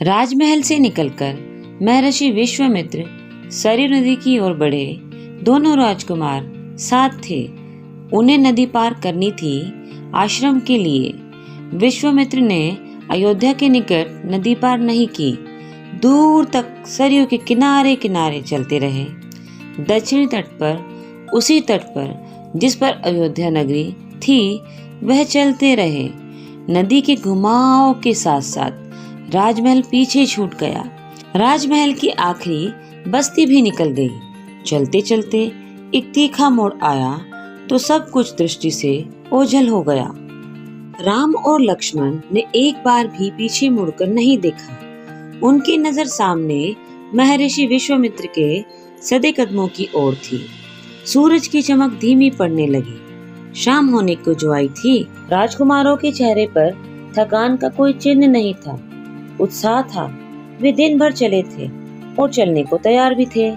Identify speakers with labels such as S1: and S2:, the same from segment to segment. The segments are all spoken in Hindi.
S1: राजमहल से निकलकर महर्षि विश्वामित्र सरयू नदी की ओर बढ़े। दोनों राजकुमार साथ थे। उन्हें नदी पार करनी थी आश्रम के लिए। विश्वामित्र ने अयोध्या के निकट नदी पार नहीं की। दूर तक सरयू के किनारे किनारे चलते रहे। दक्षिणी तट पर, उसी तट पर जिस पर अयोध्या नगरी थी, वह चलते रहे। नदी के घुमाव के साथ साथ राजमहल पीछे छूट गया। राजमहल की आखिरी बस्ती भी निकल गई। चलते चलते एक तीखा मोड़ आया तो सब कुछ दृष्टि से ओझल हो गया। राम और लक्ष्मण ने एक बार भी पीछे मुड़कर नहीं देखा। उनकी नजर सामने महर्षि विश्वामित्र के सदे कदमों की ओर थी। सूरज की चमक धीमी पड़ने लगी। शाम होने को जो आई थी। राजकुमारों के चेहरे पर थकान का कोई चिन्ह नहीं था। उत्साह था। वे दिन भर चले थे और चलने को तैयार भी थे।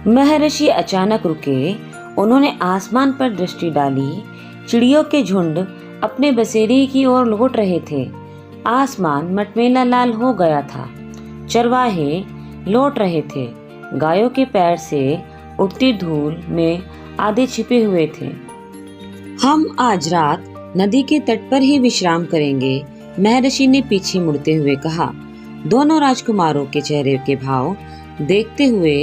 S1: महर्षि अचानक रुके। उन्होंने आसमान पर दृष्टि डाली। चिड़ियों के झुंड अपने बसेरे की ओर लौट रहे थे। आसमान मटमैला लाल हो गया था। चरवाहे लौट रहे थे। गायों के पैर से उठती धूल में आधे छिपे हुए थे। हम आज रात नदी के तट पर ही विश्राम करेंगे, महर्षि ने पीछे मुड़ते हुए कहा। दोनों राजकुमारों के चेहरे के भाव देखते हुए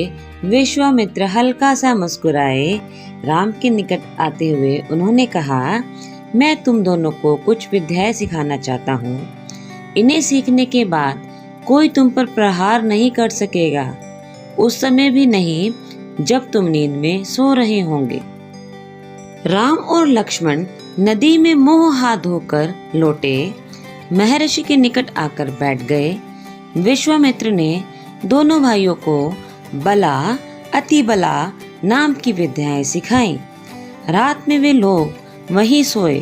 S1: विश्वामित्र हल्का सा मुस्कुराए। राम के निकट आते हुए उन्होंने कहा, मैं तुम दोनों को कुछ विद्याएं सिखाना चाहता हूँ। इन्हें सीखने के बाद कोई तुम पर प्रहार नहीं कर सकेगा, उस समय भी नहीं जब तुम नींद में सो रहे होंगे। राम और लक्ष्मण नदी में मुंह हाथ धोकर लौटे। महर्षि के निकट आकर बैठ गए। विश्वामित्र ने दोनों भाइयों को बला, अति बला नाम की विद्याएं सिखाई। रात में वे लोग वहीं सोए।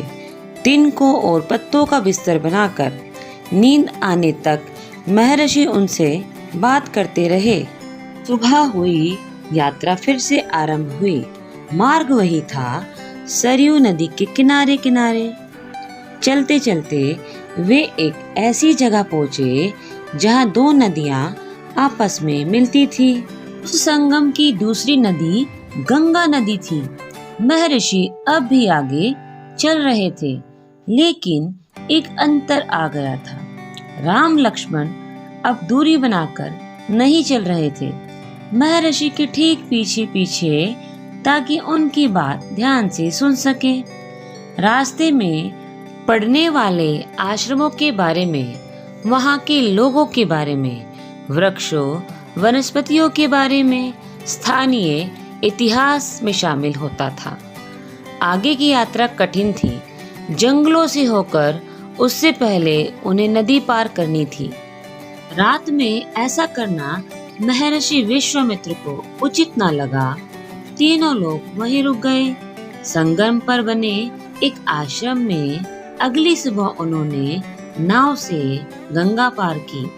S1: दिन को और पत्तों का बिस्तर बनाकर नींद आने तक महर्षि उनसे बात करते रहे। सुबह हुई। यात्रा फिर से आरंभ हुई। मार्ग वही था, सरयू नदी के किनारे किनारे। चलते चलते वे एक ऐसी जगह पहुँचे जहाँ दो नदियाँ आपस में मिलती थी। उस संगम की दूसरी नदी गंगा नदी थी। महर्षि अब भी आगे चल रहे थे, लेकिन एक अंतर आ गया था। राम लक्ष्मण अब दूरी बनाकर नहीं चल रहे थे, महर्षि के ठीक पीछे पीछे, ताकि उनकी बात ध्यान से सुन सके। रास्ते में पड़ने वाले आश्रमों के बारे में, वहाँ के लोगों के बारे में, वृक्षों वनस्पतियों के बारे में, स्थानीय इतिहास में शामिल होता था। आगे की यात्रा कठिन थी। जंगलों से होकर उससे पहले उन्हें नदी पार करनी थी। रात में ऐसा करना महर्षि विश्वामित्र को उचित न लगा। तीनों लोग वहीं रुक गए। संगम पर बने एक आश्रम में अगली सुबह उन्होंने नाव से गंगा पार की।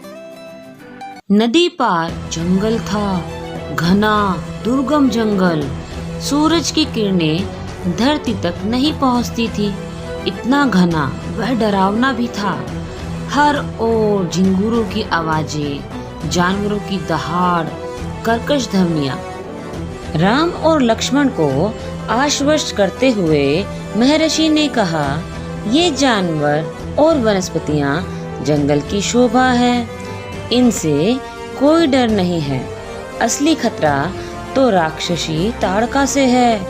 S1: नदी पार जंगल था, घना दुर्गम जंगल। सूरज की किरणें धरती तक नहीं पहुंचती थी। इतना घना वह डरावना भी था। हर ओर झिंगुरों की आवाजें, जानवरों की दहाड़, कर्कश ध्वनियां। राम और लक्ष्मण को आश्वस्त करते हुए महर्षि ने कहा, ये जानवर और वनस्पतियां जंगल की शोभा है। इनसे कोई डर नहीं है। असली खतरा तो राक्षसी ताड़का से है।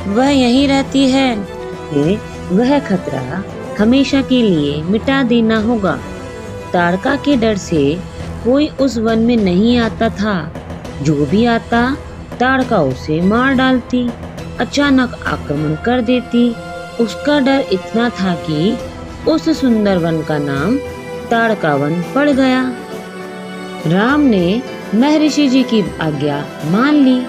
S1: वह यहीं रहती है। वह खतरा हमेशा के लिए मिटा देना होगा। ताड़का के डर से कोई उस वन में नहीं आता था। जो भी आता, ताड़का उसे मार डालती, अचानक आक्रमण कर देती। उसका डर इतना था कि उस सुंदर वन का नाम ताड़का वन पड़ गया। राम ने महर्षि जी की आज्ञा मान ली।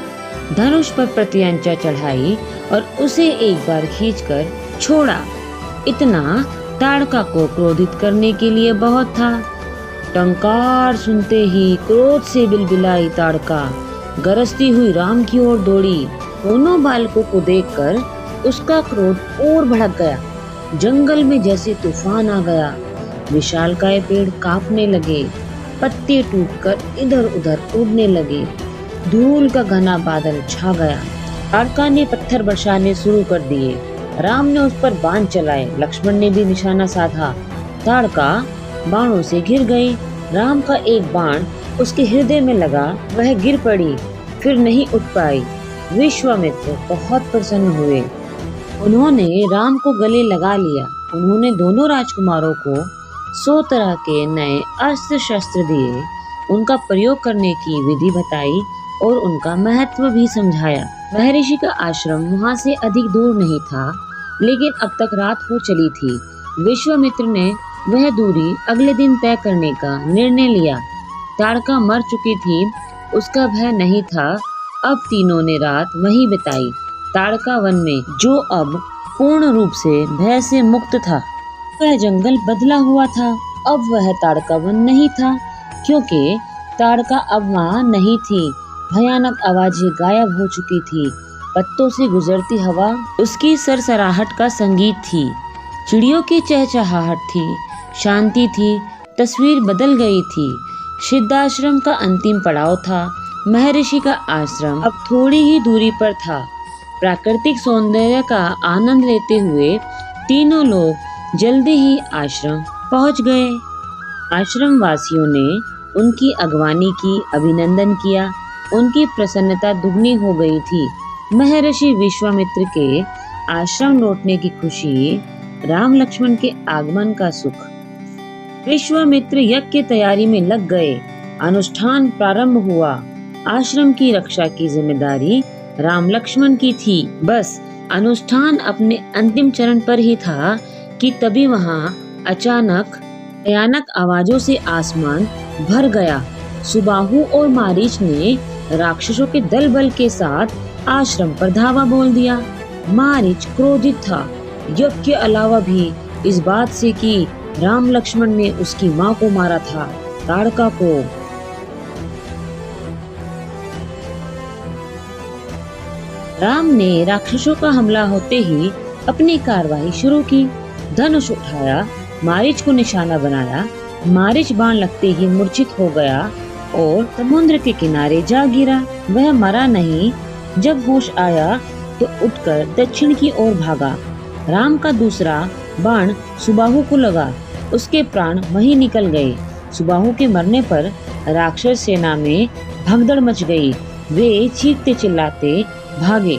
S1: धनुष पर प्रत्यंचा चढ़ाई और उसे एक बार खींचकर छोड़ा। इतना ताड़का को क्रोधित करने के लिए बहुत था। टंकार सुनते ही क्रोध से बिलबिलाई ताड़का गरजती हुई राम की ओर दौड़ी। दोनों बालकों को देखकर उसका क्रोध और भड़क गया। जंगल में जैसे तूफान आ गया। विशालकाय पेड़ कांपने लगे। पत्ते टूटकर इधर उधर उड़ने लगे। धूल का घना बादल छा गया। ताड़का ने पत्थर बरसाने शुरू कर दिए। राम ने उस पर बाण चलाए, लक्ष्मण ने भी निशाना साधा। ताड़का बाणों से घिर गई। राम का एक बाण उसके हृदय में लगा, वह गिर पड़ी, फिर नहीं उठ पाई। विश्वामित्र बहुत प्रसन्न हुए। उन्होंने राम को गले लगा लिया। उन्होंने दोनों राजकुमारों को 100 तरह के नए अस्त्र शस्त्र दिए, उनका प्रयोग करने की विधि बताई और उनका महत्व भी समझाया। महर्षि का आश्रम वहां से अधिक दूर नहीं था, लेकिन अब तक रात हो चली थी। विश्वामित्र ने वह दूरी अगले दिन तय करने का निर्णय लिया। ताड़का मर चुकी थी, उसका भय नहीं था। अब तीनों ने रात वहीं बिताई, ताड़का वन में, जो अब पूर्ण रूप से भय से मुक्त था। वह जंगल बदला हुआ था, अब वह ताड़का वन नहीं था, क्योंकि ताड़का अब वहाँ नहीं थी। भयानक आवाजें गायब हो चुकी थी। पत्तों से गुजरती हवा उसकी सरसराहट का संगीत थी। चिड़ियों की चहचहाहट थी। शांति थी। तस्वीर बदल गई थी। सिद्धाश्रम का अंतिम पड़ाव था। महर्षि का आश्रम अब थोड़ी ही दूरी पर था। प्राकृतिक सौंदर्य का आनंद लेते हुए तीनों लोग जल्दी ही आश्रम पहुंच गए। आश्रम वासियों ने उनकी अगवानी की, अभिनंदन किया। उनकी प्रसन्नता दुगनी हो गई थी। महर्षि विश्वामित्र के आश्रम लौटने की खुशी, राम लक्ष्मण के आगमन का सुख। विश्वामित्र यज्ञ की तैयारी में लग गए। अनुष्ठान प्रारंभ हुआ। आश्रम की रक्षा की जिम्मेदारी राम लक्ष्मण की थी। बस अनुष्ठान अपने अंतिम चरण पर ही था कि तभी वहां अचानक भयानक आवाजों से आसमान भर गया। सुबाहु और मारीच ने राक्षसों के दल बल के साथ आश्रम पर धावा बोल दिया। मारीच क्रोधित था, यज्ञ के अलावा भी इस बात से कि राम लक्ष्मण ने उसकी माँ को मारा था, ताड़का को। राम ने राक्षसों का हमला होते ही अपनी कार्रवाई शुरू की। धनुष उठाया, मारीच को निशाना बनाया। मारीच बाण लगते ही मूर्छित हो गया और समुद्र के किनारे जा गिरा। वह मरा नहीं। जब होश आया तो उठकर दक्षिण की ओर भागा। राम का दूसरा बाण सुबाहु को लगा, उसके प्राण वहीं निकल गए। सुबाहु के मरने पर राक्षस सेना में भगदड़ मच गई। वे चीखते चिल्लाते भागे।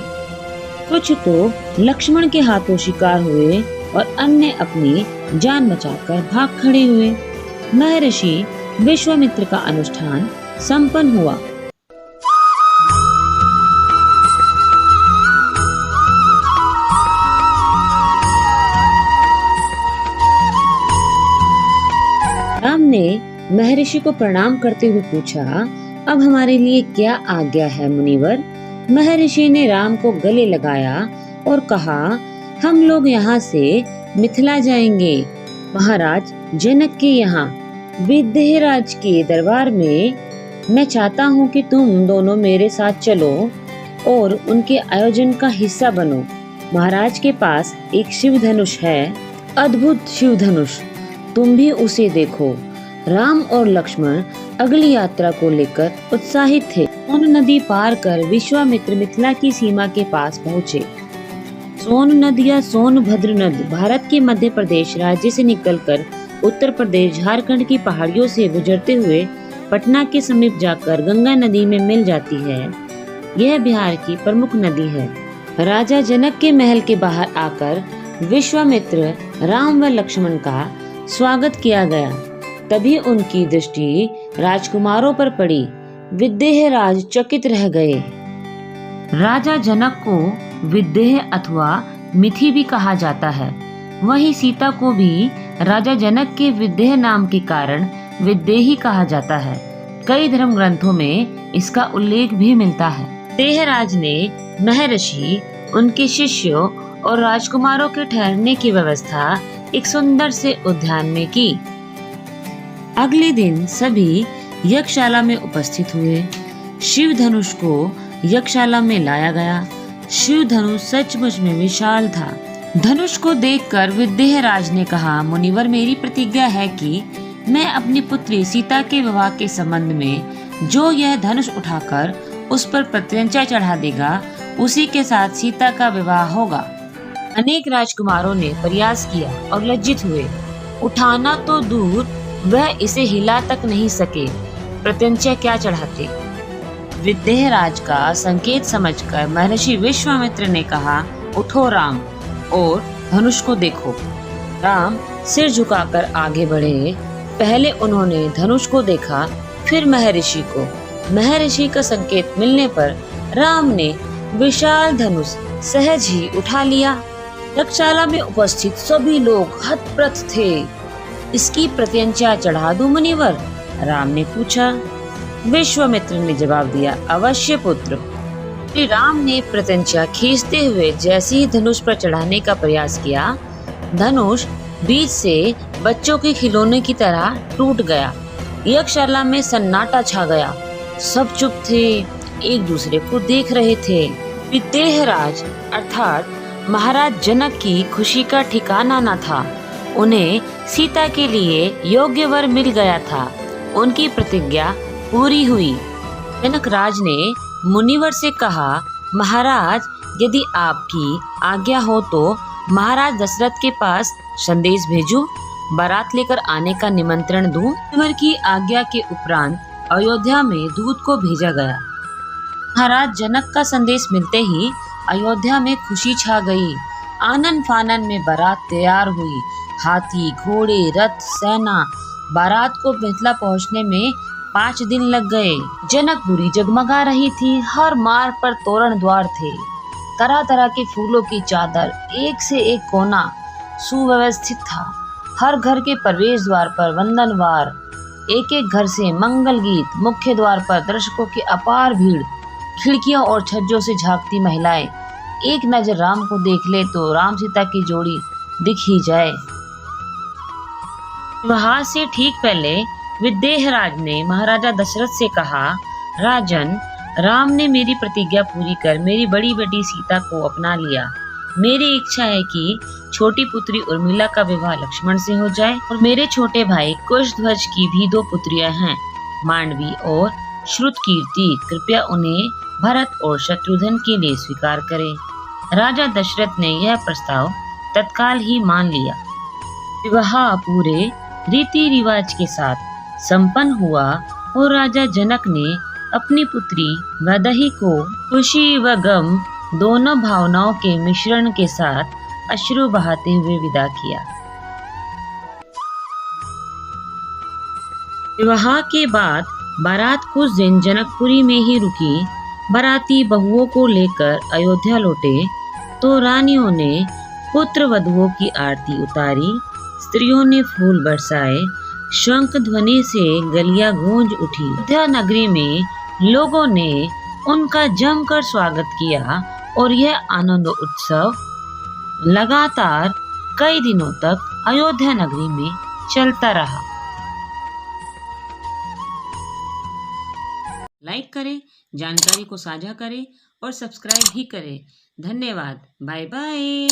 S1: कुछ तो लक्ष्मण के हाथों शिकार हुए और अन्य अपनी जान बचाकर भाग खड़े हुए। महर्षि विश्वामित्र का अनुष्ठान संपन्न हुआ। राम ने महर्षि को प्रणाम करते हुए पूछा, अब हमारे लिए क्या आज्ञा है मुनिवर? महर्षि ने राम को गले लगाया और कहा, हम लोग यहाँ से मिथिला जाएंगे। महाराज जनक के यहाँ विदेहराज के दरबार में। मैं चाहता हूँ कि तुम दोनों मेरे साथ चलो और उनके आयोजन का हिस्सा बनो। महाराज के पास एक शिव धनुष है, अद्भुत शिव धनुष, तुम भी उसे देखो। राम और लक्ष्मण अगली यात्रा को लेकर उत्साहित थे। सोन नदी पार कर विश्वामित्र मिथिला की सीमा के पास पहुँचे। सोन नदी या सोनभद्र नदी भारत के मध्य प्रदेश राज्य से निकलकर उत्तर प्रदेश झारखंड की पहाड़ियों से गुजरते हुए पटना के समीप जाकर गंगा नदी में मिल जाती है। यह बिहार की प्रमुख नदी है। राजा जनक के महल के बाहर आकर विश्वामित्र, राम व लक्ष्मण का स्वागत किया गया। तभी उनकी दृष्टि राजकुमारों पर पड़ी। विदेहराज चकित रह गए। राजा जनक को विदेह अथवा मिथि भी कहा जाता है। वहीं सीता को भी राजा जनक के विदेह नाम के कारण विदेही कहा जाता है। कई धर्म ग्रंथों में इसका उल्लेख भी मिलता है। विदेहराज ने महर्षि, उनके शिष्यों और राजकुमारों के ठहरने की व्यवस्था एक सुंदर से उद्यान में की। अगले दिन सभी यज्ञशाला में उपस्थित हुए। शिव धनुष को यज्ञशाला में लाया गया। शिव धनुष सचमुच में विशाल था। धनुष को देखकर विदेहराज ने कहा, मुनिवर, मेरी प्रतिज्ञा है कि मैं अपनी पुत्री सीता के विवाह के संबंध में जो यह धनुष उठाकर उस पर प्रत्यंचा चढ़ा देगा, उसी के साथ सीता का विवाह होगा। अनेक राजकुमारों ने प्रयास किया और लज्जित हुए। उठाना तो दूर, वह इसे हिला तक नहीं सके, प्रत्यंचा क्या चढ़ाते। विदेहराज का संकेत समझकर महर्षि विश्वामित्र ने कहा, उठो राम और धनुष को देखो। राम सिर झुकाकर आगे बढ़े। पहले उन्होंने धनुष को देखा, फिर महर्षि को। महर्षि का संकेत मिलने पर राम ने विशाल धनुष सहज ही उठा लिया। यज्ञशाला में उपस्थित सभी लोग हतप्रथ थे। इसकी प्रत्यंचा चढ़ा दूं मुनिवर? राम ने पूछा। विश्वामित्र ने जवाब दिया, अवश्य पुत्र। श्री राम ने प्रत्यंचा खींचते हुए जैसे ही धनुष पर चढ़ाने का प्रयास किया, धनुष बीच से बच्चों के खिलौने की तरह टूट गया। यज्ञशाला में सन्नाटा छा गया। सब चुप थे, एक दूसरे को देख रहे थे। विदेहराज अर्थात महाराज जनक की खुशी का ठिकाना न था। उन्हें सीता के लिए योग्य वर मिल गया था। उनकी प्रतिज्ञा पूरी हुई। जनक राज ने मुनिवर से कहा, महाराज यदि आपकी आज्ञा हो तो महाराज दशरथ के पास संदेश भेजूं, बारात लेकर आने का निमंत्रण दूं। मुनिवर की आज्ञा के उपरांत अयोध्या में दूत को भेजा गया। महाराज जनक का संदेश मिलते ही अयोध्या में खुशी छा गई। आनन फानन में बारात तैयार हुई। हाथी, घोड़े, रथ, सेना। बारात को बेतला पहुंचने में 5 दिन लग गए। जनकपुरी जगमगा रही थी। हर मार्ग पर तोरण द्वार थे। तरह तरह के फूलों की चादर, एक से एक कोना सुव्यवस्थित था। हर घर के प्रवेश द्वार पर वंदनवार, एक एक घर से मंगल गीत। मुख्य द्वार पर दर्शकों की अपार भीड़। खिड़कियों और छज्जों से झांकती महिलाएं। एक नजर राम को देख ले तो राम सीता की जोड़ी दिख ही जाए। विवाह से ठीक पहले विदेहराज ने महाराजा दशरथ से कहा, राजन, राम ने मेरी प्रतिज्ञा पूरी कर मेरी बड़ी बेटी सीता को अपना लिया। मेरी इच्छा है कि छोटी पुत्री उर्मिला का विवाह लक्ष्मण से हो जाए और मेरे छोटे भाई कुशध्वज की भी 2 पुत्रियां हैं, मांडवी और श्रुतकीर्ति। कृपया उन्हें भरत और शत्रुघ्न के लिए स्वीकार करें। राजा दशरथ ने यह प्रस्ताव तत्काल ही मान लिया। विवाह पूरे रीति रिवाज के साथ संपन्न हुआ और राजा जनक ने अपनी पुत्री वैदेही को खुशी व गम दोनों भावनाओं के मिश्रण के साथ अश्रु बहाते हुए विदा किया। विवाह के बाद बारात कुछ दिन जनकपुरी में ही रुकी। बाराती बहुओं को लेकर अयोध्या लौटे तो रानियों ने पुत्र वधुओं की आरती उतारी। स्त्रियों ने फूल बरसाए। शंख ध्वनि से गलियां गूंज उठी। अयोध्या नगरी में लोगों ने उनका जमकर स्वागत किया और यह आनंद उत्सव लगातार कई दिनों तक अयोध्या नगरी में चलता रहा। लाइक करें, जानकारी को साझा करें और सब्सक्राइब भी करें। धन्यवाद। Bye bye.